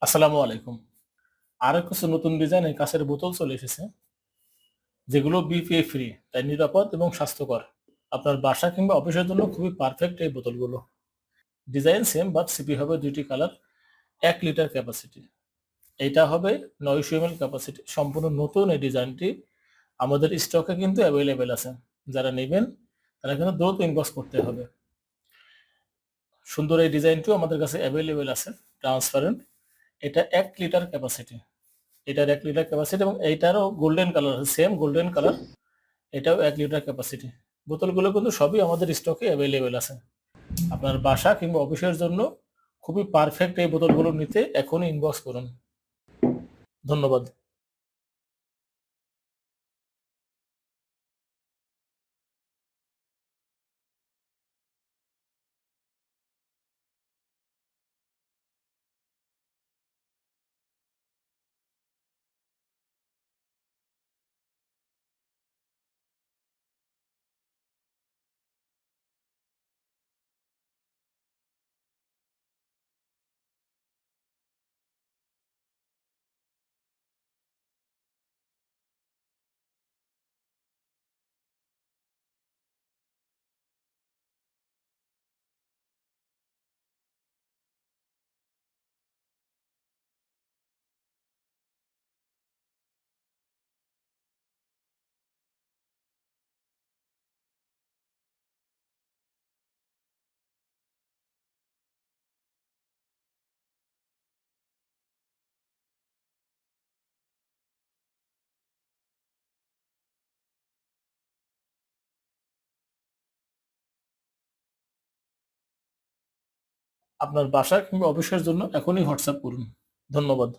আসসালামু আলাইকুম। আরো কিছু নতুন ডিজাইনের কাঁচের বোতল চলে এসেছে, যেগুলো বিপিএ ফ্রি, তাই নিরাপদ এবং স্বাস্থ্যকর। আপনার বাসা কিংবা অফিসের জন্য খুবই পারফেক্ট এই বোতলগুলো। ডিজাইন সেম, বাট সিপি হবে দুইটি কালার, 1 লিটার ক্যাপাসিটি। এইটা হবে 900 ml ক্যাপাসিটি। সম্পূর্ণ নতুন এই ডিজাইনটি আমাদের স্টকে কিন্তু অ্যাভেলেবেল আছে। যারা নেবেন তারা কিন্তু দ্রুত ইনবক্স করতে হবে। সুন্দর এই ডিজাইনটিও আমাদের কাছে অ্যাভেলেবেল আছে, ট্রান্সপারেন্ট। এটা 1 লিটার ক্যাপাসিটি। এটার 1 লিটার ক্যাপাসিটি এবং এইটারও গোল্ডেন কালার আছে, সেম গোল্ডেন কালার। এটাও 1 লিটার ক্যাপাসিটি। বোতলগুলো কিন্তু সবই আমাদের স্টকে অ্যাভেলেবেল আছে। আপনার বাসা কিংবা অফিসের জন্য খুবই পারফেক্ট এই বোতলগুলো নিতে এখনই ইনবক্স করুন। ধন্যবাদ। আপনার বাসা কিংবা অফিসের জন্য এখনই হোয়াটসঅ্যাপ করুন। ধন্যবাদ।